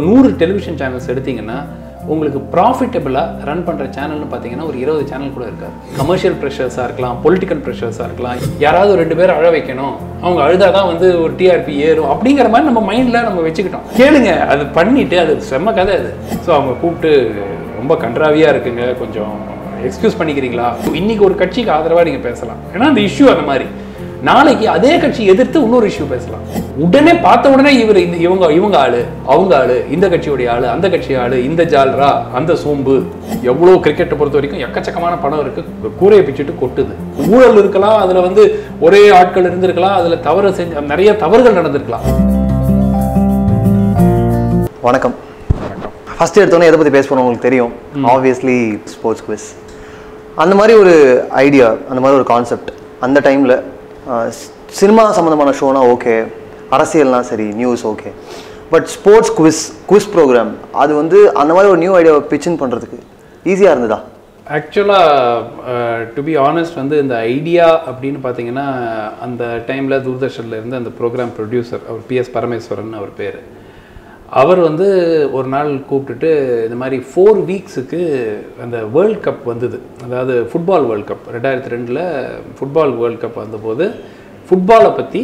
100 television channels எடுத்தீங்கன்னா உங்களுக்கு ப்ராஃபிட்டபிளா run பண்ற சேனல்னு பாத்தீங்கன்னா ஒரு 20 சேனல் கூட இருக்காது. கமர்ஷியல் பிரஷர்ஸா இருக்கலாம், பொலிட்டிக்கல் பிரஷர்ஸா இருக்கலாம். யாராவது ரெண்டு பேர் அழ வைக்கணும், அவங்க அழுதாதான் வந்து ஒரு டிஆர்பி ஏறும் அப்படிங்கிற மாதிரி நம்ம மைண்ட்ல நம்ம வச்சுக்கிட்டோம். கேளுங்க, அது பண்ணிட்டு அது செம்ம கதை அது. ஸோ அவங்க கூப்பிட்டு ரொம்ப கன்றாவியா இருக்குங்க, கொஞ்சம் எக்ஸ்கியூஸ் பண்ணிக்கிறீங்களா, இன்னைக்கு ஒரு கட்சிக்கு ஆதரவா நீங்க பேசலாம், ஏன்னா அந்த இஷ்யூ அந்த மாதிரி. நாளைக்கு அதே கட்சி எதிர்த்து இன்னொரு இஷ்யூ பேசலாம். உடனே பார்த்த உடனே இவங்க ஆளு, அவங்க ஆளு, இந்த கட்சியோடைய ஆளு, அந்த கட்சி ஆளு, இந்த ஜால்ரா, அந்த சோம்பு. எவ்வளோ கிரிக்கெட்டை பொறுத்த வரைக்கும் எக்கச்சக்கமான பணம் இருக்கு, கூரையை பிச்சுட்டு கொட்டுது. ஊழல் இருக்கலாம், அதுல வந்து ஒரே ஆட்கள் இருந்திருக்கலாம், அதுல தவறு செஞ்ச நிறைய தவறுகள் நடந்திருக்கலாம். வணக்கம். ஃபர்ஸ்ட் எடுத்தோன்னே எதை பற்றி பேச போகிறோம் உங்களுக்கு தெரியும். Obviously sports quiz. அந்த மாதிரி ஒரு ஐடியா, அந்த மாதிரி ஒரு கான்செப்ட் அந்த டைமில் சினிமா சம்மந்தமான ஷோனா ஓகே, அரசியல்னால் சரி, news okay. But sports quiz program அது வந்து அந்த மாதிரி ஒரு நியூ ஐடியாவை பிச்சின் பண்ணுறதுக்கு ஈஸியாக இருந்ததா? ஆக்சுவலாக டு பி ஆனஸ்ட் வந்து இந்த ஐடியா அப்படின்னு பார்த்தீங்கன்னா அந்த டைமில் தூர்தர்ஷனில் இருந்து அந்த ப்ரோக்ராம் ப்ரொடியூசர் அவர் PS பரமேஸ்வரன் அவர் பேர். அவர் வந்து ஒரு நாள் கூப்பிட்டுட்டு இந்த மாதிரி 4 வீக்ஸுக்கு அந்த வேர்ல்ட் கப் வந்தது, அதாவது football world cup 2002 football world cup வந்தபோது ஃபுட்பாலை பற்றி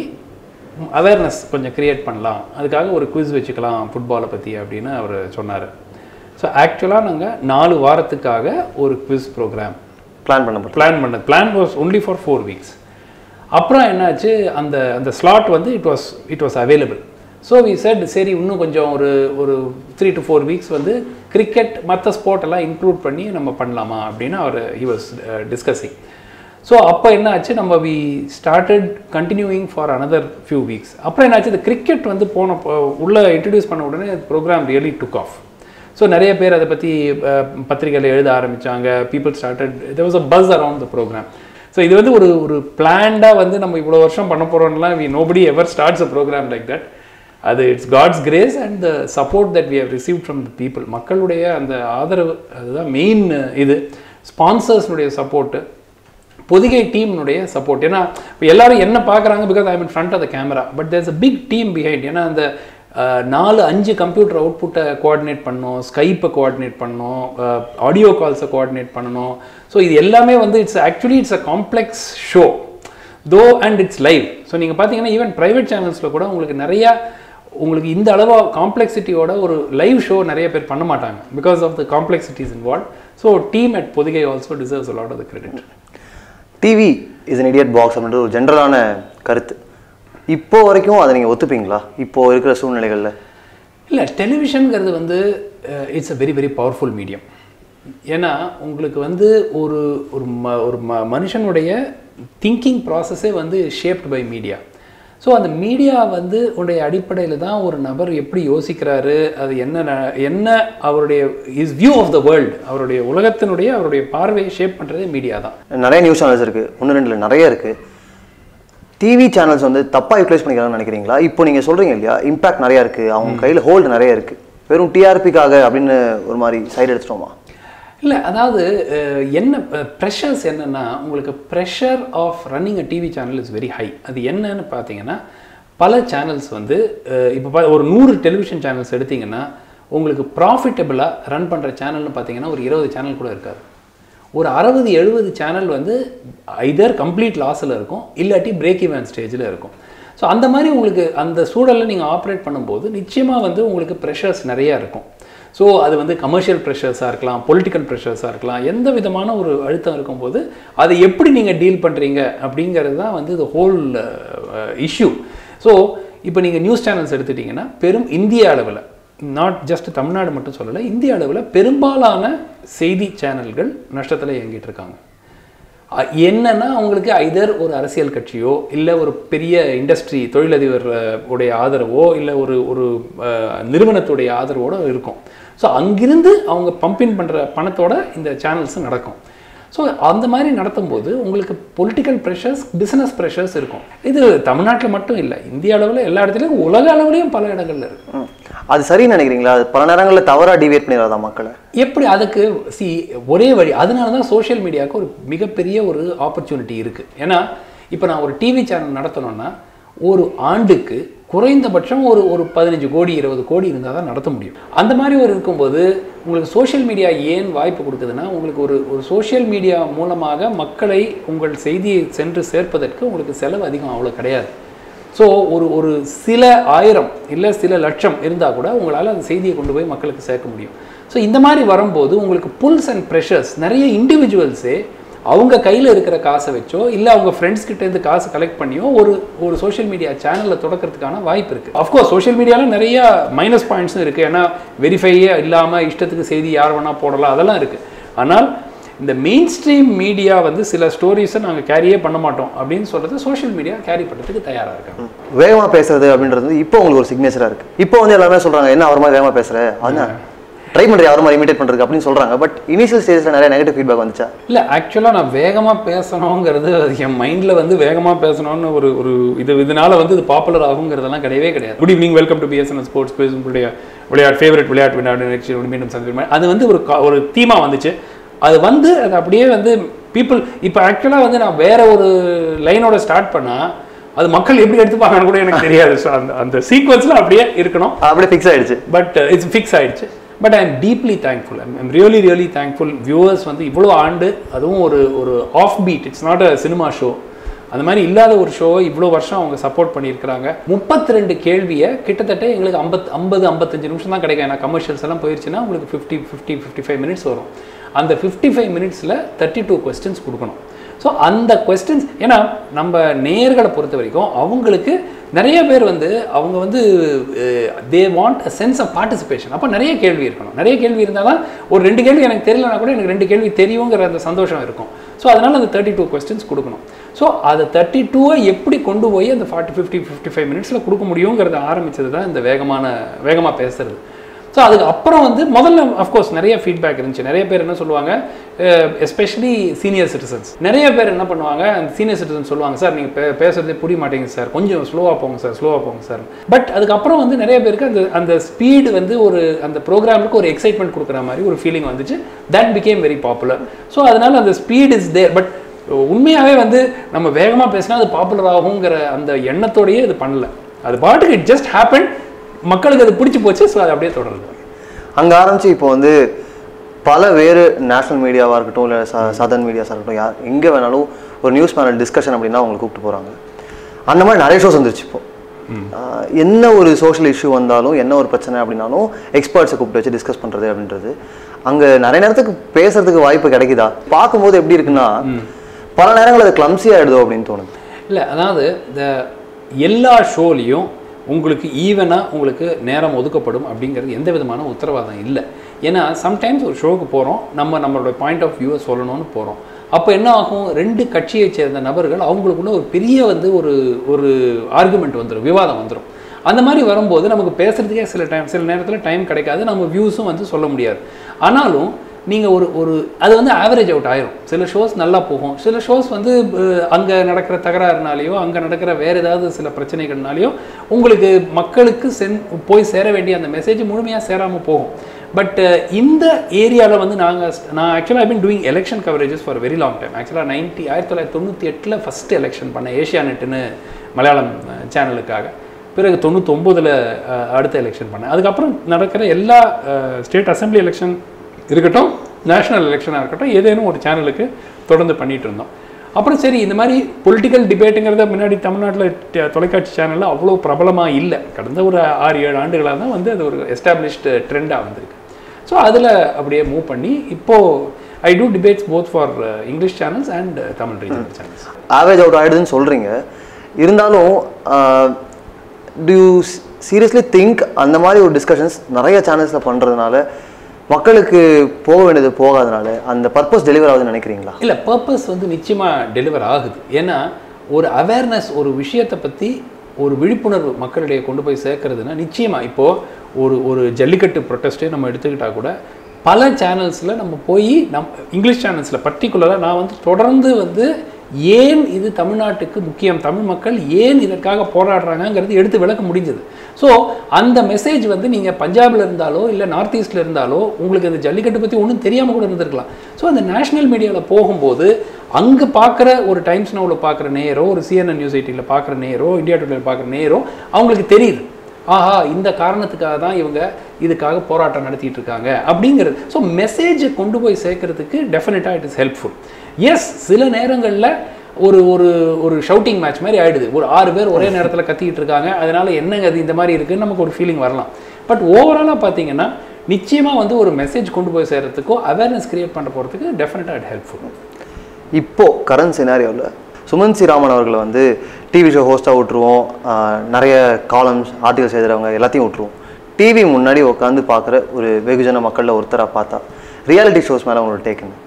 அவேர்னஸ் கொஞ்சம் க்ரியேட் பண்ணலாம், அதுக்காக ஒரு குவிஸ் வச்சுக்கலாம் ஃபுட்பாலை பற்றி அப்படின்னு அவர் சொன்னார். ஸோ ஆக்சுவலாக நாங்கள் 4 வாரத்துக்காக ஒரு quiz program plan was only for 4 weeks. அப்புறம் என்னாச்சு, அந்த ஸ்லாட் வந்து it was available. So we said சரி இன்னும் கொஞ்சம் ஒரு 3 to 4 வீக்ஸ் வந்து கிரிக்கெட் மற்ற ஸ்போர்ட்டெல்லாம் இன்க்ளூட் பண்ணி நம்ம பண்ணலாமா அப்படின்னு ஹி வாஸ் டிஸ்கஸிங். ஸோ அப்போ என்ன ஆச்சு, நம்ம we started continuing for another few weeks. அப்புறம் என்னாச்சு, இந்த கிரிக்கெட் வந்து உள்ளே இன்ட்ரடியூஸ் பண்ண உடனே program really took off. So நிறைய பேர் அதை பற்றி பத்திரிகையில் எழுத ஆரம்பித்தாங்க. People started, there was a buzz around the program. So இது வந்து ஒரு பிளான்டாக வந்து நம்ம இவ்வளோ வருஷம் பண்ண போகிறோம்லாம் nobody ever starts a program like that. அது it's God's grace and the support that we have received from the people. மக்களுடைய அந்த ஆதரவு அதுதான் மெயின். இது ஸ்பான்சர்ஸ்னுடைய சப்போர்ட்டு, பொதிகை டீம்னுடைய சப்போர்ட். ஏன்னா இப்போ எல்லாரும் என்ன பார்க்குறாங்க, because I am in front of the camera, but there's a big team behind. ஏன்னா அந்த 4-5 கம்ப்யூட்டர் அவுட்புட்டை கோஆர்டினேட் பண்ணணும், ஸ்கைப்பை கோஆர்டினேட் பண்ணணும், ஆடியோ கால்ஸை கோஆர்டினேட் பண்ணணும். ஸோ இது எல்லாமே வந்து it's a complex show though and it's live. So நீங்கள் பார்த்தீங்கன்னா ஈவன் ப்ரைவேட் சேனல்ஸில் கூட உங்களுக்கு இந்த அளவாக காம்ப்ளெக்சிட்டியோட ஒரு லைவ் ஷோ நிறைய பேர் பண்ண மாட்டாங்க, because of the complexities involve. So team at Podhigai also deserves a lot of the credit. TV is an idiot box அப்படின்ற ஒரு ஜென்ரலான கருத்து. இப்போ வரைக்கும் அதை நீங்கள் ஒத்துப்பீங்களா இப்போது இருக்கிற சூழ்நிலைகளில்? இல்லை, டெலிவிஷனுங்கிறது வந்து it's a very very powerful medium. ஏன்னா உங்களுக்கு வந்து ஒரு மனுஷனுடைய திங்கிங் ப்ராசஸே வந்து ஷேப்ட் பை மீடியா. ஸோ அந்த மீடியா வந்து உடைய அடிப்படையில் தான் ஒரு நபர் எப்படி யோசிக்கிறாரு, அது என்ன அவருடைய is view of the world, அவருடைய பார்வையை ஷேப் பண்ணுறதே மீடியா தான். நிறைய நியூஸ் சேனல்ஸ் இருக்குது, 1-2 நிறைய இருக்குது. டிவி சேனல்ஸ் வந்து தப்பாக யூட்டிலைஸ் பண்ணிக்கிறாங்கன்னு நினைக்கிறீங்களா? இப்போ நீங்கள் சொல்கிறீங்க இல்லையா, இம்பாக்ட் நிறையா இருக்குது, அவங்க கையில் ஹோல்டு நிறைய இருக்குது, வெறும் டிஆர்பிக்காக அப்படின்னு ஒரு மாதிரி சைடு எடுத்துட்டோமா? இல்லை, அதாவது என்ன ப்ரெஷர்ஸ் என்னென்னா, உங்களுக்கு pressure of running a TV channel is very high. அது என்னன்னு பார்த்தீங்கன்னா, பல சேனல்ஸ் வந்து இப்போ ஒரு 100 டெலிவிஷன் சேனல்ஸ் எடுத்திங்கன்னா உங்களுக்கு ப்ராஃபிட்டபிளாக ரன் பண்ணுற சேனல்னு பார்த்தீங்கன்னா ஒரு 20 சேனல் கூட இருக்காது. ஒரு 60-70 சேனல் வந்து ஐதர் கம்ப்ளீட் லாஸில் இருக்கும், இல்லாட்டி பிரேக் ஈவன் ஸ்டேஜில் இருக்கும். ஸோ அந்த மாதிரி உங்களுக்கு அந்த சூழலில் நீங்கள் ஆப்ரேட் பண்ணும்போது நிச்சயமாக வந்து உங்களுக்கு ப்ரெஷர்ஸ் நிறையா இருக்கும். ஸோ அது வந்து கமர்ஷியல் ப்ரெஷர்ஸாக இருக்கலாம், பொலிட்டிக்கல் ப்ரெஷர்ஸாக இருக்கலாம், எந்த விதமான ஒரு அழுத்தம் இருக்கும்போது அதை எப்படி நீங்கள் டீல் பண்ணுறீங்க அப்படிங்கிறது தான் வந்து த ஹோல் இஷ்யூ. ஸோ இப்போ நீங்கள் நியூஸ் சேனல்ஸ் எடுத்துட்டிங்கன்னா இந்திய அளவில், நாட் ஜஸ்ட் தமிழ்நாடு மட்டும் சொல்லலை, இந்திய அளவில் பெரும்பாலான செய்தி சேனல்கள் நஷ்டத்தில் இயங்கிட்டு இருக்காங்க. என்னன்னா அவங்களுக்கு ஐதர் ஒரு அரசியல் கட்சியோ இல்லை ஒரு பெரிய இண்டஸ்ட்ரி தொழிலதிபர் உடைய ஆதரவோ இல்லை ஒரு நிறுவனத்துடைய ஆதரவோடு இருக்கும். ஸோ அங்கிருந்து அவங்க பம்பின் பண்ணுற பணத்தோட இந்த சேனல்ஸ் நடக்கும். ஸோ அந்த மாதிரி நடத்தும் போது உங்களுக்கு பொலிட்டிக்கல் ப்ரெஷர்ஸ், பிஸ்னஸ் ப்ரெஷர்ஸ் இருக்கும். இது தமிழ்நாட்டில் மட்டும் இல்லை, இந்திய அளவில் எல்லா இடத்துலையும், உலக அளவுலையும் பல இடங்கள்ல இருக்கும். அது சரின்னு நினைக்கிறீங்களா? பல நேரங்களில் தவறாக டிவேட் பண்ணிடாதா மக்களை? எப்படி அதுக்கு ஒரே வழி, அதனால தான் சோஷியல் மீடியாவுக்கு ஒரு மிகப்பெரிய ஒரு ஆப்பர்ச்சுனிட்டி இருக்குது. ஏன்னா இப்போ நான் ஒரு டிவி சேனல் நடத்தணும்னா ஒரு ஆண்டுக்கு குறைந்தபட்சம் ஒரு 15 கோடி 20 கோடி இருந்தால் தான் நடத்த முடியும். அந்த மாதிரி ஒரு இருக்கும்போது உங்களுக்கு சோஷியல் மீடியா ஏன் வாய்ப்பு கொடுக்குதுன்னா, உங்களுக்கு ஒரு சோஷியல் மீடியா மூலமாக மக்களை உங்கள் செய்தியை சென்று சேர்ப்பதற்கு உங்களுக்கு செலவு அதிகம் அவ்வளோ கிடையாது. ஸோ ஒரு சில ஆயிரம் இல்லை சில லட்சம் இருந்தால் கூட உங்களால் அந்த செய்தியை கொண்டு போய் மக்களுக்கு சேர்க்க முடியும். ஸோ இந்த மாதிரி வரும்போது உங்களுக்கு புல்ஸ் அண்ட் ப்ரெஷர்ஸ் நிறைய இண்டிவிஜுவல்ஸே அவங்க கையில் இருக்கிற காசை வச்சோ இல்லை அவங்க ஃப்ரெண்ட்ஸ் கிட்டேருந்து காசு கலெக்ட் பண்ணியோ ஒரு சோஷியல் மீடியா சேனலில் தொடக்கிறதுக்கான வாய்ப்பு இருக்குது. அஃப்கோர்ஸ் சோஷியல் மீடியாவில் நிறைய மைனஸ் பாயிண்ட்ஸும் இருக்குது. ஏன்னா வெரிஃபையே இல்லாமல் இஷ்டத்துக்கு செய்தி யார் வேணால் போடலாம், அதெல்லாம் இருக்குது. ஆனால் இந்த மெயின் ஸ்ட்ரீம் மீடியா வந்து சில ஸ்டோரிஸை நாங்கள் கேரியே பண்ண மாட்டோம் அப்படின்னு சொல்கிறது சோஷியல் மீடியா கேரி பண்ணுறதுக்கு தயாராக இருக்காங்க. வேகமாக பேசுறது அப்படின்றது இப்போ உங்களுக்கு ஒரு சிக்னேச்சராக இருக்குது. இப்போ வந்து எல்லாருமே சொல்கிறாங்க, என்ன அவர் மாதிரி வேகமாக பேசுகிறேன், அதுதான் ட்ரை பண்ணுறேன் அவர் மாதிரி இமிடேட் பண்ணுறது அப்படின்னு சொல்கிறாங்க. பட் இனிஷியல் ஸ்டேஜில் நிறைய நெகட்டிவ் ஃபீட்பேக் வந்துச்சா? இல்லை, ஆக்சுவலாக நான் வேகமாக பேசணுங்கிறது என் மைண்டில் வந்து வேகமாக பேசணும்னு ஒரு இதனால வந்து இது பாப்புலர் ஆகுங்கிறதெல்லாம் கிடையவே கிடையாது. Good evening, welcome to BSN sports quiz. உங்களுடைய ஃபேவரட் விளையாட்டு மீண்டும் சந்திப்பேன். அது வந்து ஒரு தீமாக வந்துச்சு. அது அப்படியே வந்து பீப்புள் இப்போ ஆக்சுவலாக வந்து நான் வேற ஒரு லைனோட ஸ்டார்ட் பண்ணால் அது மக்கள் எப்படி எடுத்துப்பாங்கன்னு கூட எனக்கு தெரியாது. ஸோ அந்த சீக்வன்ஸில் அப்படியே இருக்கணும், அப்படியே ஃபிக்ஸ் ஆகிடுச்சு. பட் இட்ஸ் ஃபிக்ஸ் ஆகிடுச்சு. But I am deeply thankful. I'm really thankful. Viewers வந்து இவ்வளோ ஆண்டு, அதுவும் ஒரு offbeat, it's not a cinema show, அந்த மாதிரி இல்லாத ஒரு ஷோவை இவ்வளோ வருஷம் அவங்க சப்போர்ட் பண்ணியிருக்கிறாங்க. 32 கேள்வியை கிட்டத்தட்ட எங்களுக்கு 50-55 நிமிஷம் தான் கிடைக்கும். ஏன்னா கமர்ஷியல்ஸ் எல்லாம் போயிடுச்சுன்னா உங்களுக்கு 55 மினிட்ஸ் வரும். அந்த 55 மினிட்ஸில் 32 கொஸ்டின்ஸ் கொடுக்கணும். ஸோ அந்த கொஸ்டின்ஸ், ஏன்னா நம்ம நேயர்களை பொறுத்த வரைக்கும் அவங்களுக்கு நிறைய பேர் அவங்க they want a sense of participation. அப்போ நிறைய கேள்வி இருக்கணும். நிறைய கேள்வி இருந்தால் தான் ஒரு 2 கேள்வி எனக்கு தெரியலனா கூட எனக்கு 2 கேள்வி தெரியுங்கிற அந்த சந்தோஷம் இருக்கும். ஸோ அதனால் அந்த 32 கொஸ்டின்ஸ் கொடுக்கணும். ஸோ அதை 32 எப்படி கொண்டு போய் அந்த 55 மினிட்ஸில் கொடுக்க முடியுங்கிறத ஆரம்பித்தது தான் இந்த வேகமாக பேசுறது. ஸோ அதுக்கு அப்புறம் முதல்ல அஃப்கோர்ஸ் நிறைய ஃபீட்பேக் இருந்துச்சு. நிறைய பேர் என்ன சொல்லுவாங்க, எஸ்பெஷலி சீனியர் சிட்டிசன்ஸ், நிறைய பேர் என்ன பண்ணுவாங்க, அந்த சீனியர் சிட்டிசன் சொல்லுவாங்க, சார் நீங்கள் பேசுறதே புரிய மாட்டேங்குது சார், கொஞ்சம் ஸ்லோவாக போங்க சார். பட் அதுக்கப்புறம் நிறைய பேருக்கு அந்த ஸ்பீடு அந்த ப்ரோக்ராமுக்கு ஒரு எக்ஸைட்மெண்ட் கொடுக்குற மாதிரி ஒரு ஃபீலிங் வந்துச்சு. That became very popular. So அதனால அந்த ஸ்பீட் இஸ் தேர். பட் உண்மையாகவே நம்ம வேகமாக பேசினா அது பாப்புலர் ஆகுங்கிற அந்த எண்ணத்தோடையே இது பண்ணல. அது பாட்டுக்கு இட் ஜஸ்ட் ஹேப்பன். மக்களுக்கு அது பிடிச்சி போச்சு. ஸோ அது அப்படியே தொடருது. அங்கே ஆரம்பிச்சு இப்போ பல வேறு நேஷனல் மீடியாவாக இருக்கட்டும், இல்லை சதர்ன் மீடியாஸாக இருக்கட்டும், எங்கே வேணாலும் ஒரு நியூஸ் பேனல் டிஸ்கஷன் அப்படின்னா அவங்களை கூப்பிட்டு போகிறாங்க. அந்த மாதிரி நிறைய ஷோஸ் வந்துருச்சு. இப்போ என்ன ஒரு சோஷியல் இஷ்யூ வந்தாலும், என்ன ஒரு பிரச்சனை அப்படின்னாலும் எக்ஸ்பர்ட்ஸை கூப்பிட்டு வச்சு டிஸ்கஸ் பண்ணுறது அப்படின்றது அங்கே நிறைய நேரத்துக்கு பேசுறதுக்கு வாய்ப்பு கிடைக்குதா? பார்க்கும்போது எப்படி இருக்குன்னா, பல நேரங்கள் அது கிளம்ஸியாக ஆகிடுதோ அப்படின்னு தோணுது. இல்லை, அதாவது இந்த எல்லா ஷோலையும் உங்களுக்கு ஈவனாக உங்களுக்கு நேரம் ஒதுக்கப்படும் அப்படிங்கிறது எந்த விதமான உத்தரவாதம் இல்லை. ஏன்னா சம்டைம்ஸ் ஒரு ஷோவுக்கு போகிறோம், நம்மளோட பாயிண்ட் ஆஃப் வியூவை சொல்லணும்னு போகிறோம். அப்போ என்ன ஆகும், 2 கட்சியை சேர்ந்த நபர்கள் அவங்களுக்குள்ள ஒரு பெரிய ஒரு ஆர்குமெண்ட் வந்துடும், விவாதம் வந்துடும். அந்த மாதிரி வரும்போது நமக்கு பேசுகிறதுக்கே சில நேரத்தில் டைம் கிடைக்காது, நம்ம வியூஸும் சொல்ல முடியாது. ஆனாலும் நீங்கள் அது ஆவரேஜ் அவுட் ஆயிரும். சில ஷோஸ் நல்லா போகும், சில ஷோஸ் அங்கே நடக்கிற தகராறுனாலேயோ, அங்கே நடக்கிற வேறு ஏதாவது சில பிரச்சனைகள்னாலேயோ உங்களுக்கு மக்களுக்கு போய் சேர வேண்டிய அந்த மெசேஜ் முழுமையாக சேராமல் போகும். பட் இந்த ஏரியாவில் நான் ஆக்சுவலாக I been doing election coverages for very long time. ஆக்சுவலாக 1998 ஃபஸ்ட்டு எலெக்ஷன் பண்ணேன், ஏஷியாநெட்டுன்னு மலையாளம் சேனலுக்காக. பிறகு 99 அடுத்த எலெக்ஷன் பண்ணேன். அதுக்கப்புறம் நடக்கிற எல்லா ஸ்டேட் அசம்பிளி எலெக்ஷன் இருக்கட்டும், நேஷனல் எலெக்ஷனாக இருக்கட்டும், ஏதேனும் ஒரு சேனலுக்கு தொடர்ந்து பண்ணிகிட்டு இருந்தோம். அப்புறம் சரி, இந்த மாதிரி பொலிட்டிக்கல் டிபேட்டுங்கிறத முன்னாடி தமிழ்நாட்டில் தொலைக்காட்சி சேனலில் அவ்வளோ பிரபலமாக இல்லை. கடந்த ஒரு 6-7 ஆண்டுகளாக தான் அது ஒரு எஸ்டாப்ளிஷ்டு ட்ரெண்டாக வந்திருக்கு. ஸோ அதில் அப்படியே மூவ் பண்ணி இப்போது I do debates both for English channels and Tamil regional channels. Average out ஆகிடுதுன்னு சொல்கிறீங்க. இருந்தாலும் டு யூ சீரியஸ்லி திங்க் அந்த மாதிரி ஒரு டிஸ்கஷன்ஸ் நிறைய சேனல்ஸில் பண்ணுறதுனால மக்களுக்கு போக வேண்டியது போகாதனால அந்த பர்பஸ் டெலிவர் ஆகுதுன்னு நினைக்கிறீங்களா? இல்லை, பர்பஸ் நிச்சயமாக டெலிவர் ஆகுது. ஏன்னா ஒரு அவேர்னஸ், ஒரு விஷயத்தை பற்றி ஒரு விழிப்புணர்வு மக்களிடையே கொண்டு போய் சேர்க்கறதுன்னா நிச்சயமாக இப்போது ஒரு ஜல்லிக்கட்டு ப்ரொட்டஸ்ட்டே நம்ம எடுத்துக்கிட்டால் கூட பல சேனல்ஸில் நம்ம போய் இங்கிலீஷ் சேனல்ஸில் பர்டிகுலராக நான் தொடர்ந்து ஏன் இது தமிழ்நாட்டுக்கு முக்கியம், தமிழ் மக்கள் ஏன் இதற்காக போராடுறாங்கங்கிறது எடுத்து விளக்க முடிஞ்சது. ஸோ அந்த மெசேஜ் வந்து நீங்கள் பஞ்சாபில் இருந்தாலோ இல்லை நார்த் ஈஸ்டில் இருந்தாலோ உங்களுக்கு இந்த ஜல்லிக்கட்டு பற்றி ஒன்றும் தெரியாமல் கூட இருந்திருக்கலாம். ஸோ அந்த நேஷ்னல் மீடியாவில் போகும்போது அங்கே பார்க்குற ஒரு டைம்ஸ் நவுவில் பார்க்குற நேரோ, ஒரு CNN நியூஸ் 18ல் பார்க்குற நேரோ, இந்தியா டுடேல பார்க்குற நேரோ அவங்களுக்கு தெரியுது, ஆஹா இந்த காரணத்துக்காக தான் இவங்க இதுக்காக போராட்டம் நடத்திட்டு இருக்காங்க அப்படிங்கிறது. ஸோ மெசேஜை கொண்டு போய் சேர்க்கறதுக்கு டெஃபினட்டாக இட் இஸ் ஹெல்ப்ஃபுல். எஸ், சில நேரங்களில் ஒரு ஒரு ஒரு ஷவுட்டிங் மேட்ச் மாதிரி ஆகிடுது, ஒரு 6 பேர் ஒரே நேரத்தில் கத்திக்கிட்டு இருக்காங்க, அதனால் என்னங்க அது இந்த மாதிரி இருக்குதுன்னு நமக்கு ஒரு ஃபீலிங் வரலாம். பட் ஓவராலாக பார்த்தீங்கன்னா நிச்சயமாக வந்து ஒரு மெசேஜ் கொண்டு போய் சேர்கிறதுக்கோ அவேர்னஸ் கிரியேட் பண்ண போகிறதுக்கு டெஃபினட்டாக இட் ஹெல்ப்ஃபுல். இப்போது கரண்ட் சினாரியோவில் சுமந்த் சி ராமன் அவர்களை வந்து டிவி ஷோ ஹோஸ்ட்டாக விட்டுருவோம், நிறைய காலம்ஸ் ஆர்டிகல்ஸ் எழுதுறவங்க எல்லாத்தையும் விட்டுருவோம். டிவி முன்னாடி உட்காந்து பார்க்குற ஒரு வெகுஜன மக்களில் ஒருத்தராக பார்த்தா ரியாலிட்டி ஷோஸ் மேலே உங்களோட டேக்குங்க,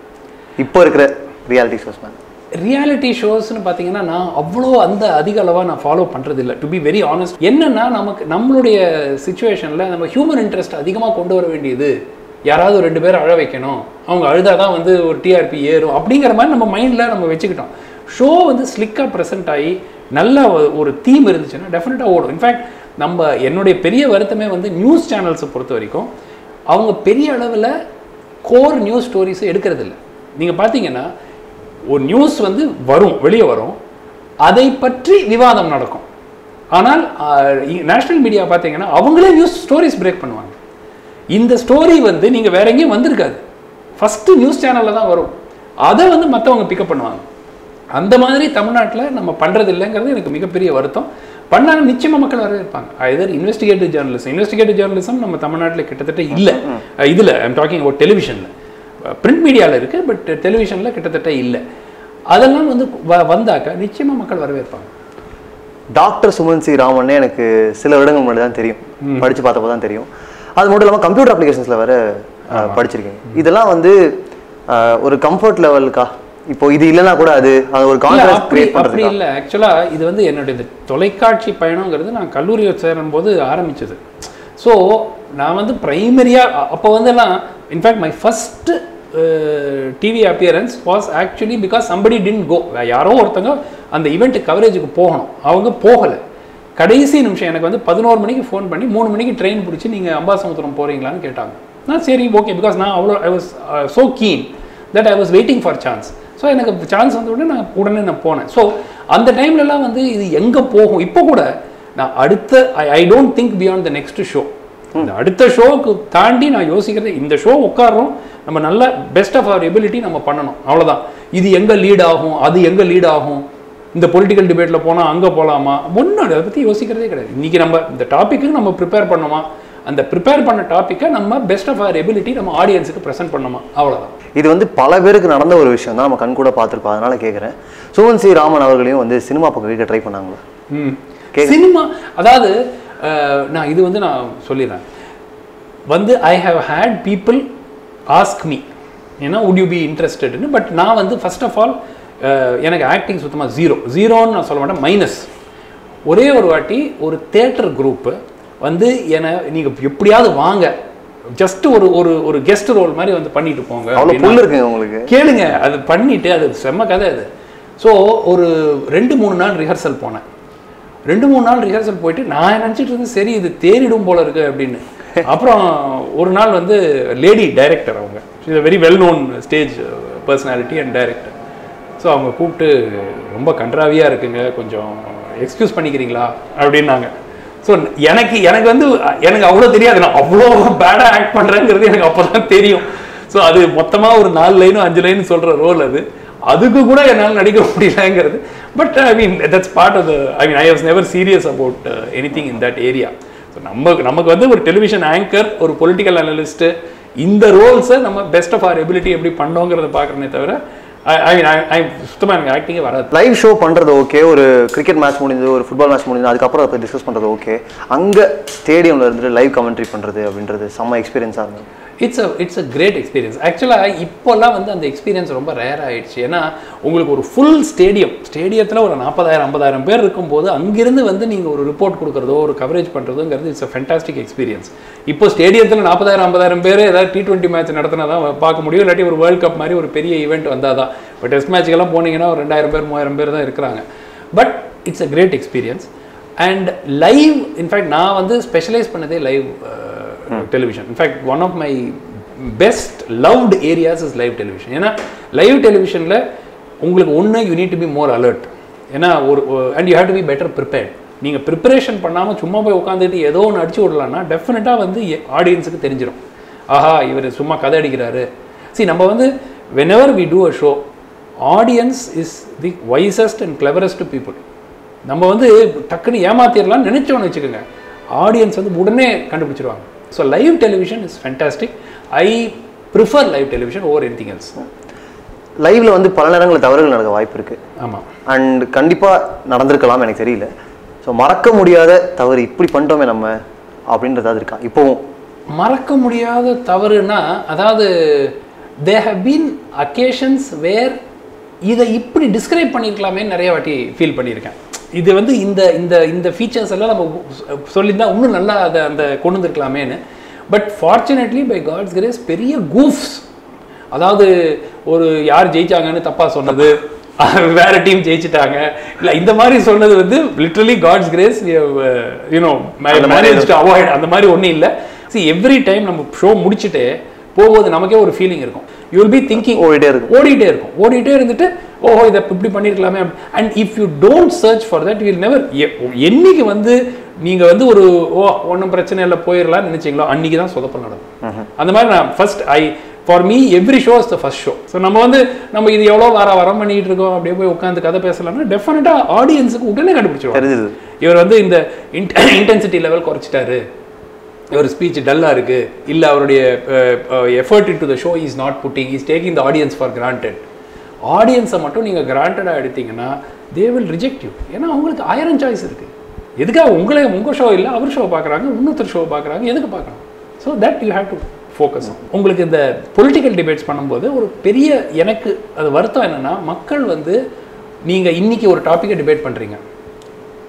இப்போ இருக்கிற ரியாலிட்டி ஷோஸ் மேலே? ரியாலிட்டி ஷோஸ்னு பார்த்தீங்கன்னா நான் அவ்வளோ அந்த அதிக அளவாக நான் ஃபாலோ பண்ணுறதில்லை, டு பி வெரி ஆனஸ்ட். என்னென்னா நமக்கு நம்மளுடைய சுச்சுவேஷனில் நம்ம ஹியூமன் இன்ட்ரெஸ்ட் அதிகமாக கொண்டு வர வேண்டியது, யாராவது 2 பேர் அழ வைக்கணும், அவங்க அழுதாதான் வந்து ஒரு டிஆர்பி ஏறும் அப்படிங்கிற மாதிரி நம்ம மைண்டில் நம்ம வச்சுக்கிட்டோம். ஷோ வந்து ஸ்லிக்காக ப்ரெசென்ட் ஆகி நல்ல ஒரு தீம் இருந்துச்சுன்னா டெஃபினட்டாக ஓடும். இன்ஃபேக்ட் என்னுடைய பெரிய வருத்தமே வந்து நியூஸ் சேனல்ஸை பொறுத்த வரைக்கும் அவங்க பெரிய அளவில் கோர் நியூஸ் ஸ்டோரிஸை எடுக்கிறதில்ல. நீங்கள் பார்த்தீங்கன்னா ஒரு நியூஸ் வந்து வரும், வெளியே வரும், அதை பற்றி விவாதம் நடக்கும். ஆனால் நேஷ்னல் மீடியா பார்த்தீங்கன்னா அவங்களே நியூஸ் ஸ்டோரிஸ் பிரேக் பண்ணுவாங்க. இந்த ஸ்டோரி வந்து நீங்கள் வேற எங்கேயும் வந்திருக்காது, ஃபஸ்ட்டு நியூஸ் சேனலில் தான் வரும், அதை வந்து மற்றவங்க பிக்கப் பண்ணுவாங்க. அந்த மாதிரி தமிழ்நாட்டில் நம்ம பண்ணுறது இல்லைங்கிறது எனக்கு மிகப்பெரிய வருத்தம். பண்ணாலும் நிச்சயமாக மக்கள் வரவேற்பாங்க. ஐதர் இன்வெஸ்டிகேட்டிவ் ஜேர்னலிசம் நம்ம தமிழ்நாட்டில் கிட்டத்தட்ட இல்லை. இதில் ஐம் டாக்கிங் அபவுட் டெலிவிஷனில், பிரிண்ட் மீடியாவில் இருக்குது, பட் டெலிவிஷனில் கிட்டத்தட்ட இல்லை. அதெல்லாம் வந்து வந்தாக்க நிச்சயமாக மக்கள் வரவேற்பாங்க. டாக்டர் சுமந்த் சி ராமன்னே எனக்கு சில வருடங்கள் முன்னாடி தான் தெரியும், படித்து பார்த்தப்போ தான் தெரியும். அது மட்டும் இல்லாமல் கம்ப்யூட்டர் அப்ளிகேஷன்ஸில் வேறு படிச்சிருக்கீங்க. இதெல்லாம் வந்து ஒரு கம்ஃபர்ட் லெவலுக்கா? இப்போ இது இல்லைனா கூட அது ஒரு கான்ட்ராஸ்ட் கிரியேட் பண்றது அப்படி இல்லை. ஆக்சுவலாக இது வந்து என்னுடைய தொலைக்காட்சி பயணங்கிறது நான் கல்லூரியை சேரும்போது ஆரம்பிச்சது. ஸோ நான் வந்து ப்ரைமரியாக அப்போ வந்துலாம் in fact my first TV appearance was actually because somebody didn't go. யாரோ ஒருத்தங்க அந்த ஈவெண்ட் கவரேஜுக்கு போகணும், அவங்க போகலை. கடைசி நிமிஷம் எனக்கு வந்து 11 மணிக்கு ஃபோன் பண்ணி 3 மணிக்கு ட்ரெயின் பிடிச்சி நீங்கள் அம்பாசமுத்திரம் போகிறீங்களான்னு கேட்டாங்க. நான் சரி ஓகே, பிகாஸ் நான் அவ்வளோ I was so keen that I was waiting for chance. So எனக்கு சான்ஸ் வந்த உடனே நான் போனேன். ஸோ அந்த டைம்லலாம் வந்து இது எங்கே போகும், இப்போ கூட நான் அடுத்த I don't think beyond the next show. இந்த அடுத்த ஷோவுக்கு தாண்டி நான் யோசிக்கிறது, இந்த ஷோ உட்காரோம், நம்ம நல்ல பெஸ்ட் ஆஃப் அவர் எபிலிட்டி நம்ம பண்ணணும், அவ்வளோதான். இது எங்கே லீட் ஆகும், அது எங்கே லீட் ஆகும், இந்த பொலிட்டிக்கல் டிபேட்டில் போனால் அங்கே போகலாமா, ஒன்றும் அதை பற்றி யோசிக்கிறதே கிடையாது. இன்றைக்கி நம்ம இந்த டாப்பிக்கு நம்ம ப்ரிப்பேர் பண்ணோமா, அந்த ப்ரிப்பேர் பண்ண டாப்பிக்கை நம்ம பெஸ்ட் ஆஃப் அவர் எபிலிட்டி நம்ம ஆடியன்ஸுக்கு ப்ரெசென்ட் பண்ணோமா, அவ்வளோதான். இது வந்து பல பேருக்கு நடந்த ஒரு விஷயம் தான், நம்ம கண் கூட பார்த்துருப்போம். அதனால கேட்குறேன், சுமந்த் சி ராமன் அவர்களையும் வந்து சினிமா பக்கம் வைக்க ட்ரை பண்ணாங்களா? சினிமா அதாவது நான் இது வந்து நான் சொல்லிடுறேன் வந்து I have had people ask me ஏன்னா வுட் யூ பி இன்ட்ரெஸ்டட்னு. பட் நான் வந்து ஃபர்ஸ்ட் ஆஃப் ஆல் எனக்கு ஆக்டிங் சுத்தமாக ஜீரோன்னு நான் சொல்ல மாட்டேன், மைனஸ். ஒரே ஒரு வாட்டி ஒரு தேட்டர் குரூப்பு வந்து என்னை நீங்கள் எப்படியாவது வாங்க, ஜஸ்ட் ஒரு ஒரு ஒரு கெஸ்ட் ரோல் மாதிரி வந்து பண்ணிட்டு போங்க, உங்களுக்கு கேளுங்க, அது பண்ணிட்டு அது செம்ம கதை அது. ஸோ ஒரு 2-3 நாள் ரிஹர்சல் போனேன். 2-3 நாள் ரிஹர்சல் போயிட்டு நான் நினச்சிட்டு இருந்தேன் சரி இது தேறிடும் போல இருக்கு அப்படின்னு. அப்புறம் ஒரு நாள் வந்து லேடி டைரக்டர், அவங்க is a very well known stage personality and director. So அவங்க கூப்பிட்டு ரொம்ப கன்றாவியாக இருக்குங்க, கொஞ்சம் எக்ஸ்கியூஸ் பண்ணிக்கிறீங்களா அப்படின்னாங்க. ஸோ எனக்கு வந்து எனக்கு அவ்வளோ தெரியாது, நான் அவ்வளோ பேடாக ஆக்ட் பண்ணுறேங்கிறது எனக்கு அப்போ தான் தெரியும். ஸோ அது மொத்தமாக ஒரு 4 லைனோ 5 லைன் சொல்கிற ரோல் அது, அதுக்கு கூட என்னால் நடிக்க முடியலங்கிறது. But I mean that's part of the I mean I was never serious about anything in that area. So நமக்கு வந்து ஒரு டெலிவிஷன் ஆங்கர், ஒரு பொலிட்டிக்கல் அனலிஸ்ட்டு, இந்த ரோல்ஸை நம்ம பெஸ்ட் ஆஃப் ஆர் எபிலிட்டி எப்படி பண்ணோங்கிறத பார்க்குறேனே தவிர சுத்தமாக எனக்கு ஆக்டிங்கே வராது. லைவ் ஷோ பண்ணுறது ஓகே, ஒரு கிரிக்கெட் மேட்ச் முடிஞ்சு, ஒரு ஃபுட்பால் மேட்ச் முடிஞ்சு, அதுக்கப்புறம் அதை டிஸ்கஸ் பண்ணுறது ஓகே. அங்கே ஸ்டேடியமில் இருந்துட்டு லைவ் கமெண்ட்ரி பண்ணுறது அப்படின்றது செம்ம எக்ஸ்பீரியன்ஸாக இருந்தது. It's a great experience. ஆக்சுவலாக இப்போல்லாம் வந்து அந்த எக்ஸ்பீரியன்ஸ் ரொம்ப ரேர் ஆகிடுச்சு. ஏன்னா உங்களுக்கு ஒரு ஃபுல் ஸ்டேடியத்தில் ஒரு 40,000-50,000 பேர் இருக்கும்போது அங்கிருந்து வந்து நீங்கள் ஒரு ரிப்போர்ட் கொடுக்குறதோ ஒரு கவரேஜ் பண்ணுறதுங்கிறது இட்ஸ் அ ஃபென்டாஸ்டிக் எக்ஸ்பீரியன்ஸ். இப்போ ஸ்டேடியத்தில் 40,000-50,000 பேர் ஏதாவது T20 மேட்ச் நடத்தினா தான் பார்க்க முடியும், இல்லாட்டி ஒரு வேர்ல்டு கப் மாதிரி ஒரு பெரிய ஈவெண்ட் வந்தால் தான். இப்போ டெஸ்ட் மேட்சுக்கெல்லாம் போனீங்கன்னா ஒரு 2000 பேர் 3000 பேர் தான் இருக்கிறாங்க. But it's a great experience. And live in fact நான் வந்து ஸ்பெஷலைஸ் பண்ணதே live television. In fact one of my best loved areas is live television. ஏன்னா லைவ் டெலிவிஷனில் உங்களுக்கு ஒன்று you need to be more alert. ஏன்னா and you have to be better prepared. நீங்கள் preparation பண்ணாமல் சும்மா போய் உட்காந்துட்டு ஏதோ ஒன்று அடிச்சு விடலான்னா டெஃபினட்டாக வந்து ஆடியன்ஸுக்கு தெரிஞ்சிடும், ஆஹா இவர் சும்மா கதை அடிக்கிறாரு. நம்ம வந்து whenever we do a show, audience is the wisest and cleverest people. நம்ம வந்து டக்குன்னு ஏமாத்திடலாம்னு நினைச்சோன்னு வச்சுக்கோங்க, ஆடியன்ஸ் வந்து உடனே கண்டுபிடிச்சிருவாங்க. So live television is fantastic. I prefer live television over anything else. லைவ்ல வந்து பல நேரங்களில் தவறுகள் நடக்க வாய்ப்பு இருக்கு. ஆமாம், அண்ட் கண்டிப்பாக நடந்திருக்கலாம், எனக்கு தெரியல. ஸோ மறக்க முடியாத தவறு இப்படி பண்ணிட்டோமே நம்ம அப்படின்றதாவது இருக்கா இப்போவும்? மறக்க முடியாத தவறுனா, அதாவது there have been occasions where இதை இப்படி டிஸ்கிரைப் பண்ணியிருக்கலாமே நிறைய வாட்டி ஃபீல் பண்ணியிருக்கேன். இது வந்து இந்த இந்த இந்த ஃபீச்சர்ஸ் எல்லாம் நம்ம சொல்லியிருந்தா இன்னும் நல்லா அதை அந்த கொண்டு வந்துருக்கலாமேன்னு. But fortunately by God's grace பெரிய கூஃப்ஸ், அதாவது ஒரு யார் ஜெயிச்சாங்கன்னு தப்பாக சொன்னது, வேற டீம் ஜெயிச்சிட்டாங்க இல்லை இந்த மாதிரி சொன்னது வந்து literally God's grace you know manage to avoid. அந்த மாதிரி ஒன்றும் இல்லை. எவ்ரி டைம் நம்ம ஷோ முடிச்சுட்டு போகும்போது நமக்கே ஒரு ஃபீலிங் இருக்கும். யூ வில் பி திங்கிங் ஓடிட்டே இருந்துட்டு ஓஹோ இதை இப்படி பண்ணியிருக்கலாமே. And if you don't search for that you will never. என்னைக்கு வந்து நீங்கள் வந்து ஒரு ஒன்றும் பிரச்சனை இல்லை போயிடலாம்னு நினைச்சிங்களோ அன்னைக்கு தான் சொதப்பல் நடக்கும். அந்த மாதிரி நான் first for me every show is the first show. So நம்ம இது எவ்வளோ வரம் பண்ணிட்டு இருக்கோம், அப்படியே போய் உட்காந்து கதை பேசலாம்னா டெஃபினட்டாக ஆடியன்ஸுக்கு உடனே கண்டுபிடிச்சிருவாங்க. இவர் வந்து இந்த இன்டென்சிட்டி லெவல் குறைச்சிட்டாரு, இவர் ஸ்பீச் டல்லாக இருக்குது, இல்லை அவருடைய effort in to the show is not pudding, is taking the audience for granted. ஆடியன்ஸை மட்டும் நீங்கள் கிராண்டடாக எடுத்தீங்கன்னா தே வில் ரிஜெக்ட் யூ. ஏன்னா அவங்களுக்கு 1000 சாய்ஸ் இருக்குது. எதுக்காக உங்கள் ஷோ இல்லை அவர் ஷோ பார்க்குறாங்க, இன்னொருத்தர் ஷோ பார்க்குறாங்க, எதுக்கு பார்க்கணும்? So that you have to focus. உங்களுக்கு இந்த பொலிட்டிக்கல் டிபேட்ஸ் பண்ணும்போது ஒரு பெரிய எனக்கு அது வருத்தம் என்னென்னா, மக்கள் வந்து நீங்கள் இன்றைக்கி ஒரு டாப்பிக்கை டிபேட் பண்ணுறீங்க,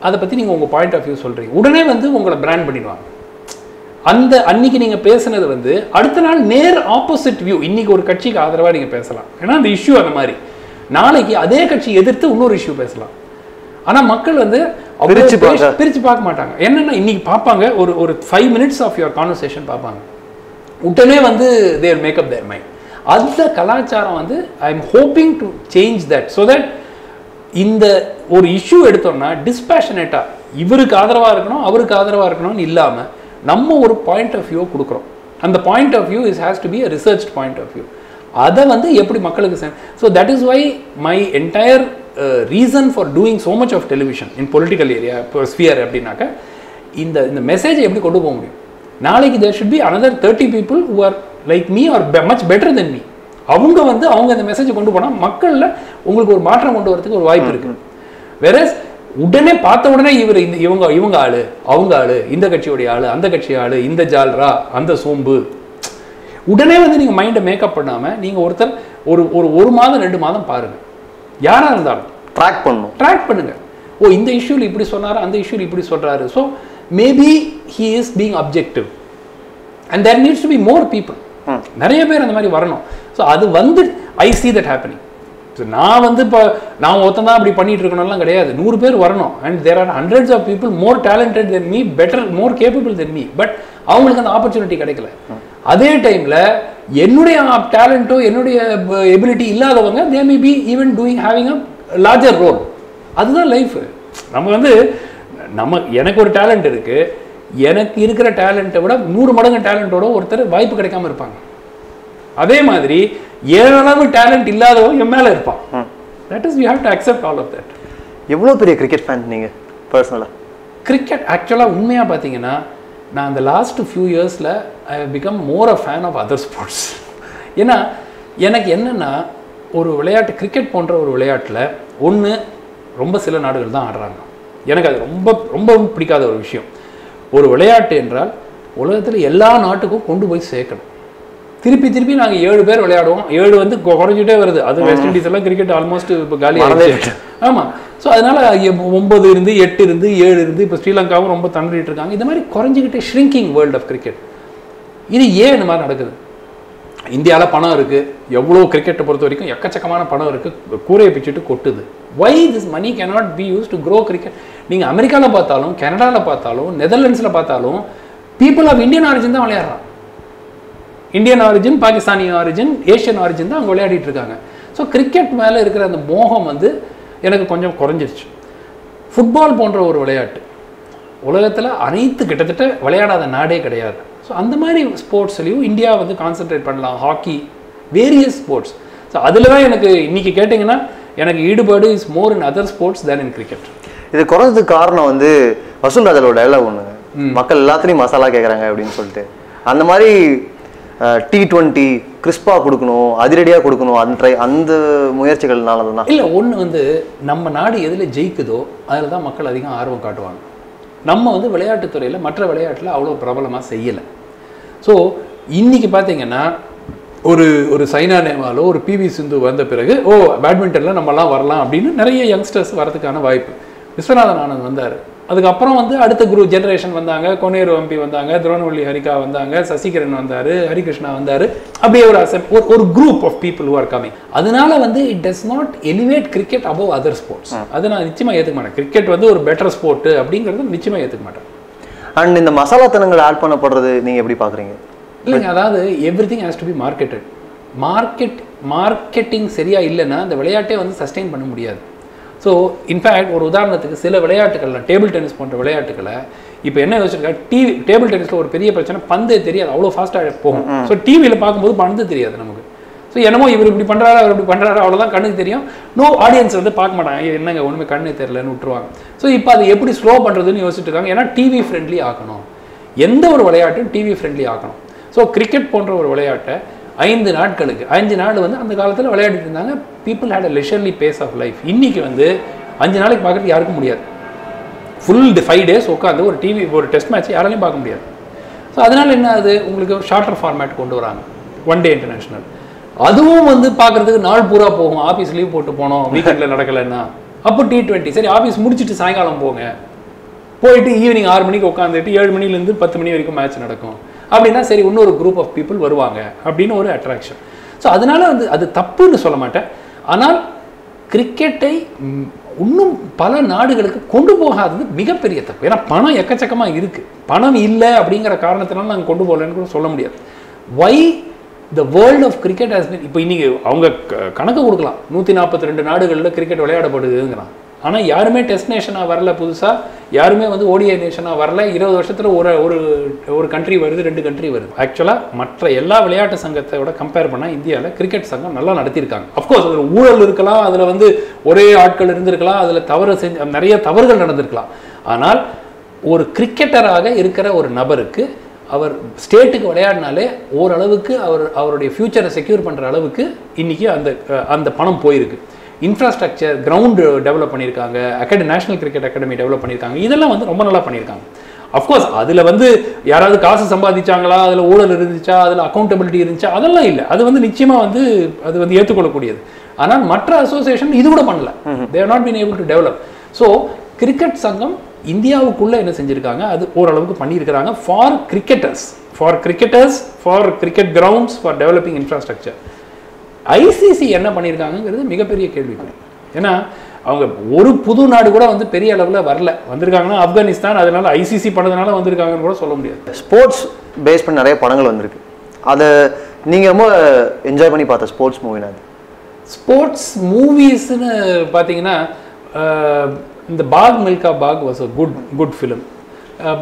அதை பற்றி நீங்கள் உங்கள் பாயிண்ட் ஆஃப் வியூ சொல்கிறீங்க, உடனே வந்து உங்களை பிராண்ட் பண்ணிடுவாங்க. அந்த அன்னைக்கு நீங்கள் பேசுனது வந்து அடுத்த நாள் நேர் ஆப்போசிட் வியூ. இன்னைக்கு ஒரு கட்சிக்கு ஆதரவாக நீங்கள் பேசலாம், ஏன்னா அந்த இஷ்யூ அந்த மாதிரி. நாளைக்கு அதே கட்சி எதிர்த்து இன்னொரு இஷ்யூ பேசலாம். ஆனால் மக்கள் வந்து பிரித்து பார்க்க மாட்டாங்க. என்னென்னா இன்னைக்கு பார்ப்பாங்க, ஒரு 5 minutes ஆஃப் யுவர் கான்வர்சேஷன் பார்ப்பாங்க, உடனே வந்து they will make up their mind. அந்த கலாச்சாரம் வந்து I am hoping to change that. So that இந்த ஒரு இஷ்யூ எடுத்தோம்னா டிஸ்பேஷனேட்டாக இவருக்கு ஆதரவாக இருக்கணும் அவருக்கு ஆதரவாக இருக்கணும்னு இல்லாமல் நம்ம ஒரு பாயிண்ட் ஆஃப் வியூ கொடுக்குறோம். அந்த point of view has to be a research point of view. அதை வந்து எப்படி மக்களுக்கு so that is why my entire reason for doing so much of television in political area sphere அப்படின்னாக்கா இந்த மெசேஜை எப்படி கொண்டு போக முடியும். நாளைக்கு there should be another 30 people who are like me or much better than me. அவங்க இந்த மெசேஜை கொண்டு போனால் மக்களில் உங்களுக்கு ஒரு மாற்றம் கொண்டு வரதுக்கு ஒரு வாய்ப்பு இருக்குது. வேற உடனே பார்த்த உடனே இவங்க ஆளு அவங்க ஆளு, இந்த கட்சியோடைய ஆளு அந்த கட்சி ஆளு, இந்த ஜால்ரா அந்த சோம்பு, உடனே வந்து நீங்கள் மைண்டை மேக்கப் பண்ணாமல் நீங்கள் ஒருத்தர் ஒரு மாதம் 2 மாதம் பாருங்கள், யாராக இருந்தாலும் ட்ராக் பண்ணுங்க. இந்த இஷ்யூவில் இப்படி சொன்னாரு, அந்த இஷ்யூவில் இப்படி சொல்கிறாரு. So maybe he is being objective and there needs to be more people. நிறைய பேர் அந்த மாதிரி வரணும். ஸோ அது வந்து I see that happening. So நான் வந்து இப்போ நான் ஒருத்தன் தான் அப்படி பண்ணிட்டு இருக்கணும்லாம் கிடையாது, 100 பேர் வரணும். And there are hundreds of people more talented than me, better, more capable than me. But அவங்களுக்கு அந்த ஆப்பர்ச்சுனிட்டி கிடைக்கல. அதே டைமில் என்னுடைய டேலண்ட்டோ என்னுடைய எபிலிட்டி இல்லாதவங்க they may be even doing having a larger role. அதுதான் லைஃப். நம்ம வந்து எனக்கு ஒரு டேலண்ட் இருக்குது, எனக்கு இருக்கிற டேலண்ட்டை விட 100 மடங்கு டேலண்ட்டோட ஒருத்தர் வாய்ப்பு கிடைக்காம இருப்பாங்க. அதே மாதிரி ஏழளவு டேலண்ட் இல்லாதவங்க என் மேலே இருப்பான். That is you have to accept all of that. எவ்வளோ பெரிய கிரிக்கெட் ஃபேன் நீங்கள் பர்சனலாக? கிரிக்கெட் ஆக்சுவலாக உண்மையாக பார்த்தீங்கன்னா நான் இந்த லாஸ்ட் ஃபியூ இயர்ஸில் I have become more a fan of other sports. ஏன்னா எனக்கு என்னென்னா ஒரு விளையாட்டு கிரிக்கெட் போன்ற ஒரு விளையாட்டில் ரொம்ப சில நாடுகள் தான் ஆடுறாங்க. எனக்கு அது ரொம்ப பிடிக்காத ஒரு விஷயம். ஒரு விளையாட்டு என்றால் உலகத்தில் எல்லா நாட்டுக்கும் கொண்டு போய் சேர்க்கணும். திருப்பி நாங்கள் 7 பேர் விளையாடுவோம், 7 வந்து குறைஞ்சிட்டே வருது. அது வெஸ்ட் இண்டீஸ் எல்லாம் கிரிக்கெட் ஆல்மோஸ்ட் இப்போ காலியாக. ஆமாம். ஸோ அதனால் 9 இருந்து 8 இருந்து 7 இருந்து இப்போ ஸ்ரீலங்காவும் ரொம்ப தண்டிட்டு இருக்காங்க. இந்த மாதிரி குறைஞ்சிக்கிட்டே ஷ்ரிங்கிங் வேர்ல்ட் ஆஃப் கிரிக்கெட். இது ஏன் இந்த மாதிரி நடக்குது? இந்தியாவில் பணம் இருக்குது, எவ்வளோ கிரிக்கெட்டை பொறுத்த வரைக்கும் எக்கச்சக்கமான பணம் இருக்குது, கூரையை பிச்சுட்டு கொட்டுது. Why this money cannot be use to grow cricket? நீங்கள் அமெரிக்காவில் பார்த்தாலும், கனடாவில் பார்த்தாலும், நெதர்லாண்ட்ஸில் பார்த்தாலும் பீப்புள் ஆஃப் இந்தியன் ஆரிஜின் தான் விளையாடுறான். Indian origin, Pakistani origin, Asian origin தான் அவங்க விளையாடிட்டு இருக்காங்க. ஸோ கிரிக்கெட் மேலே இருக்கிற அந்த மோகம் வந்து எனக்கு கொஞ்சம் குறைஞ்சிருச்சு. ஃபுட்பால் போன்ற ஒரு விளையாட்டு உலகத்தில் அனைத்து கிட்டத்தட்ட விளையாடாத நாடே கிடையாது. ஸோ அந்த மாதிரி ஸ்போர்ட்ஸ்லையும் இந்தியா வந்து கான்சென்ட்ரேட் பண்ணலாம். Hockey, various sports. ஸோ அதில் தான் எனக்கு இன்றைக்கி கேட்டிங்கன்னா எனக்கு ஈடுபாடு is more in other sports than in cricket. இது குறைஞ்சதுக்கு காரணம் வந்து வசூல் ராஜாவோட டைலாக் ஒன்றுங்க, மக்கள் எல்லாத்துலேயும் மசாலா கேட்குறாங்க அப்படின்னு சொல்லிட்டு. அந்த மாதிரி T20 கிறிஸ்பாக கொடுக்கணும், அதிரடியாக கொடுக்கணும், அந்த முயற்சிகள்னால தான். இல்லை, ஒன்று வந்து நம்ம நாடு எதில் ஜெயிக்குதோ அதில் தான் மக்கள் அதிகம் ஆர்வம் காட்டுவாங்க. நம்ம வந்து விளையாட்டுத்துறையில் மற்ற விளையாட்டில் அவ்வளோ பிரபலமாக செய்யலை. ஸோ இன்றைக்கி பார்த்தீங்கன்னா ஒரு சைனா நேவாலோ ஒரு PV சிந்து வந்த பிறகு பேட்மிண்டனில் நம்மலாம் வரலாம் அப்படின்னு நிறைய யங்ஸ்டர்ஸ் வரதுக்கான வாய்ப்பு. விஸ்வநாதன் ஆனந்த் வந்தார், அதுக்கப்புறம் வந்து அடுத்த ஜெனரேஷன் வந்தாங்க, கொனேரு எம்பி வந்தாங்க, துரோணவள்ளி ஹரிகா வந்தாங்க, சசிகரன் வந்தார், ஹரிகிருஷ்ணா வந்தார். அப்படியே ஒரு group of people who are coming. அதனால வந்து it does not elevate cricket above other sports. அதை நான் நிச்சயமாக ஏற்றுக்க மாட்டேன். கிரிக்கெட் வந்து ஒரு பெட்டர் ஸ்போர்ட் அப்படிங்கிறது நிச்சயமாக ஏற்றுக்க மாட்டேன். அண்ட் இந்த மசாலாத்தனங்கள் ஆட் பண்ணப்படுறது நீங்கள் எப்படி பார்க்குறீங்க? இல்லைங்க, அதாவது everything has to be marketed. Marketing சரியாக இல்லைன்னா அந்த விளையாட்டே வந்து சஸ்டெயின் பண்ண முடியாது. ஸோ இன்ஃபேக்ட் ஒரு உதாரணத்துக்கு சில விளையாட்டுகளில், டேபிள் டென்னிஸ் போன்ற விளையாட்டுகளை இப்போ என்ன யோசிச்சிருக்கா, டேபிள் டென்னிஸில் ஒரு பெரிய பிரச்சனை, பந்தே தெரியாது, அவ்வளோ ஃபாஸ்ட்டாக போகும். ஸோ டிவியில் பார்க்கும்போது பந்து தெரியாது நமக்கு. ஸோ என்னமோ இவர் இப்படி பண்ணுறாரு, அவர் இப்படி பண்ணுறாரு, அவ்வளோதான் கண்ணுக்கு தெரியும். ஆடியன்ஸ் வந்து பார்க்க மாட்டாங்க, என்னங்க ஒன்றுமே கண்ணே தெரியலன்னு விட்டுருவாங்க. ஸோ இப்போ அது எப்படி ஸ்லோ பண்ணுறதுன்னு யோசிச்சுட்டு இருக்காங்க. ஏன்னா டிவி ஃப்ரெண்ட்லி ஆக்கணும், எந்த ஒரு விளையாட்டும் டிவி ஃப்ரெண்ட்லி ஆக்கணும். ஸோ கிரிக்கெட் போன்ற ஒரு விளையாட்டை 5 நாட்களுக்கு 5 நாள் வந்து அந்த காலத்தில் விளையாடிட்டு இருந்தாங்க. People had a leisurely pace of life. இன்றைக்கி வந்து 5 நாளைக்கு பார்க்குறது யாருக்கும் முடியாது. ஃபுல் 5 days உட்காந்து ஒரு டெஸ்ட் மேட்ச் யாராலையும் பார்க்க முடியாது. ஸோ அதனால் என்ன ஆகுது, உங்களுக்கு ஒரு ஷார்ட்டர் ஃபார்மேட் கொண்டு வராங்க, 1 day இன்டர்நேஷ்னல். அதுவும் வந்து பார்க்குறதுக்கு நாள் பூரா போகும். ஆஃபீஸ் லீவ் போட்டு போனோம், வீக்கெண்டில் நடக்கலைன்னா அப்போ T20 சரி ஆஃபீஸ் முடிச்சுட்டு சாயங்காலம் போயிட்டு ஈவினிங் 6 மணிக்கு உட்காந்துட்டு 7 மணிலேருந்து 10 மணி வரைக்கும் மேட்ச் நடக்கும். அப்படின்னா சரி இன்னொரு குரூப் ஆஃப் பீப்புள் வருவாங்க அப்படின்னு ஒரு அட்ராக்ஷன். ஸோ அதனால வந்து அது தப்புன்னு சொல்ல மாட்டேன். ஆனால் கிரிக்கெட்டை இன்னும் பல நாடுகளுக்கு கொண்டு போகாதது மிகப்பெரிய தப்பு. ஏன்னா பணம் எக்கச்சக்கமாக இருக்குது. பணம் இல்லை அப்படிங்கிற காரணத்தினால நாங்கள் கொண்டு போகலன்னு கூட சொல்ல முடியாது. Why the world of cricket has been, இப்போ இன்றைக்கி அவங்க கணக்கு கொடுக்கலாம், 142 நாடுகளில் கிரிக்கெட் விளையாடப்படுதுங்கிறான். ஆனால் யாருமே டெஸ்ட் நேஷனாக வரல, புதுசாக யாருமே வந்து ODI நேஷனாக வரல. 20 வருஷத்தில் ஒரு கண்ட்ரி வருது, 2 கண்ட்ரி வருது. ஆக்சுவலாக மற்ற எல்லா விளையாட்டு சங்கத்தோட கம்பேர் பண்ணால் இந்தியாவில் கிரிக்கெட் சங்கம் நல்லா நடத்தியிருக்காங்க. அஃப்கோர்ஸ் அதில் ஊழல் இருக்கலாம், அதில் வந்து ஒரே ஆட்கள் இருந்திருக்கலாம், அதில் நிறைய தவறுகள் நடந்திருக்கலாம். ஆனால் ஒரு கிரிக்கெட்டராக இருக்கிற ஒரு நபருக்கு அவர் ஸ்டேட்டுக்கு விளையாடினாலே ஓரளவுக்கு அவருடைய ஃப்யூச்சரை செக்யூர் பண்ணுற அளவுக்கு இன்றைக்கி அந்த பணம் போயிருக்கு. இன்ஃப்ராஸ்ட்ரக்சர், கிரவுண்டு டெவலப் பண்ணியிருக்காங்க, நேஷனல் கிரிக்கெட் அகாடமி டெவலப் பண்ணியிருக்காங்க. இதெல்லாம் வந்து ரொம்ப நல்லா பண்ணியிருக்காங்க. அஃப்கோர்ஸ் அதில் வந்து யாராவது காசு சம்பாதிச்சாங்களா, அதில் ஊழல் இருந்துச்சா, அதில் அக்கௌண்டபிலிட்டி இருந்துச்சா, அதெல்லாம் இல்லை. அது வந்து நிச்சயமாக வந்து அது வந்து ஏற்றுக்கொள்ளக்கூடியது. ஆனால் மற்ற அசோசியேஷன் இது கூட பண்ணல. They have not been able to develop. So cricket சங்கம் இந்தியாவுக்குள்ளே என்ன செஞ்சுருக்காங்க, அது ஓரளவுக்கு பண்ணியிருக்கிறாங்க. For cricketers, for cricket grounds, for developing infrastructure. ICC என்ன பண்ணியிருக்காங்கிறது மிகப்பெரிய கேள்விக்குறி. ஏன்னா அவங்க ஒரு புது நாடு கூட வந்து பெரிய அளவில் வந்திருக்காங்கன்னா ஆப்கானிஸ்தான், அதனால ICC பண்ணதுனால வந்திருக்காங்கன்னு கூட சொல்ல முடியாது. ஸ்போர்ட்ஸ் பேஸ் பண்ணி நிறைய படங்கள் வந்திருக்கு. அதை நீங்கள் ரொம்ப என்ஜாய் பண்ணி பார்த்த ஸ்போர்ட்ஸ் மூவினா? ஸ்போர்ட்ஸ் மூவிஸ்ன்னு பார்த்தீங்கன்னா இந்த Bhaag Milkha Bhaag was a good film.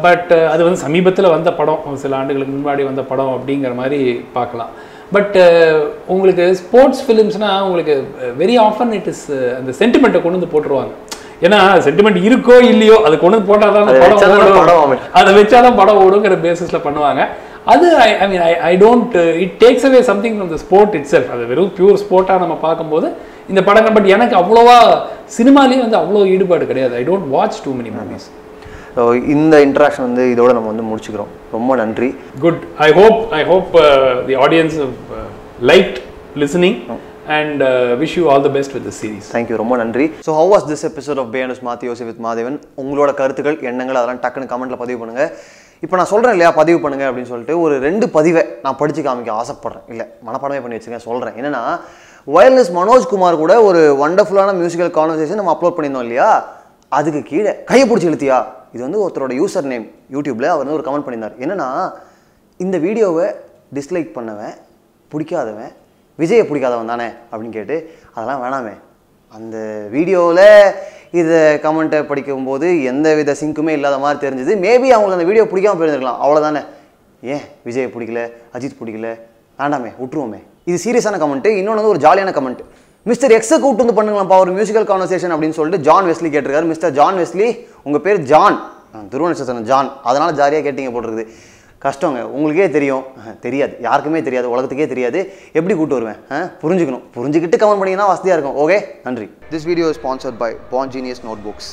பட் அது வந்து சமீபத்தில் வந்த படம், சில ஆண்டுகளுக்கு முன்னாடி வந்த படம் அப்படிங்கிற மாதிரி பார்க்கலாம். பட் உங்களுக்கு ஸ்போர்ட்ஸ் ஃபிலிம்ஸ்னால் உங்களுக்கு வெரி ஆஃபன் இட் இஸ் அந்த சென்டிமெண்ட்டை கொண்டு வந்து போட்டுருவாங்க. ஏன்னா சென்டிமெண்ட் இருக்கோ இல்லையோ அதை கொண்டு வந்து போட்டால் தான் படம், அதை வச்சாதான் படம் ஓடுங்கிற பேசிஸில் பண்ணுவாங்க. அது I don't it takes away something from the sport it self. அது வெறும் பியூர் ஸ்போர்ட்டாக நம்ம பார்க்கும்போது இந்த படங்கள். பட் எனக்கு அவ்வளோவா சினிமாலேயே வந்து அவ்வளோ ஈடுபாடு கிடையாது. I don't watch too many movies. So இந்த இன்ட்ராக்ஷன் வந்து இதோட நம்ம வந்து முடிச்சுக்கிறோம். ரொம்ப நன்றி. Good. I hope the audience liked listening and wish you all the best with the series. Thank you. ரொம்ப நன்றி. So how was this episode of Behindwoods மாத்தி யோசி with மாதேவன்? உங்களோட கருத்துக்கள், எண்ணங்கள் அதெல்லாம் டக்குன்னு கமெண்ட்ல பதிவு பண்ணுங்க. இப்போ நான் சொல்கிறேன் இல்லையா பதிவு பண்ணுங்கள் அப்படின்னு சொல்லிட்டு ஒரு 2 பதிவை நான் படித்து காமிக்க ஆசைப்பட்றேன். இல்லை மனப்பாடமே பண்ணி வச்சுருக்கேன், சொல்கிறேன். என்னென்னா வயலினிஸ் மனோஜ்குமார் கூட ஒரு வண்டர்ஃபுல்லான மியூசிக்கல் கான்வர்சேஷன் நம்ம அப்லோட் பண்ணியிருந்தோம் இல்லையா, அதுக்கு கீழே கையை பிடிச்சி இழுத்தியா, இது வந்து ஒருத்தரோட யூசர் நேம் யூடியூப்பில் அவர் வந்து ஒரு கமெண்ட் பண்ணியிருந்தார். என்னென்னா இந்த வீடியோவை டிஸ்லைக் பண்ணவன் பிடிக்காதவன் விஜயை பிடிக்காதவன் தானே அப்படின்னு கேட்டு, அதெல்லாம் வேணாமே, அந்த வீடியோவில் இதை கமெண்ட்டை படிக்கும்போது எந்த வித சிங்க்குமே இல்லாத மாதிரி தெரிஞ்சுது. மேபி அவங்களுக்கு அந்த வீடியோ பிடிக்காமல் போயிருந்துருக்கலாம், அவ்வளோதானே. ஏன் விஜய் பிடிக்கல, அஜித் பிடிக்கல, வேண்டாமே, விட்டுருவோமே. இது சீரியஸான கமெண்ட்டு. இன்னொன்று வந்து ஒரு ஜாலியான கமெண்ட். மிஸ்டர் எக்ஸை கூப்பிட்டு வந்து பண்ணுங்களாம்ப்பா ஒரு மியூசிக்கல் கான்வர்சேஷன் அப்படின்னு சொல்லிட்டு ஜான் வெஸ்லி கேட்டிருக்காரு. மிஸ்டர் ஜான் வெஸ்லி, உங்கள் பேர் ஜான், துருவ நட்சத்திரம் ஜான், அதனால் ஜாலியாக கேட்டிங்க போட்டிருக்குது. கஷ்டங்க, உங்களுக்கே தெரியும், தெரியாது, யாருக்குமே தெரியாது, உலகத்துக்கே தெரியாது, எப்படி கூப்பிட்டு வருவேன், புரிஞ்சுக்கணும், புரிஞ்சுக்கிட்டு கமெண்ட் பண்ணிங்கன்னா வசதியாக இருக்கும். ஓகே, நன்றி. This video is sponsored by Bond Genius Notebooks.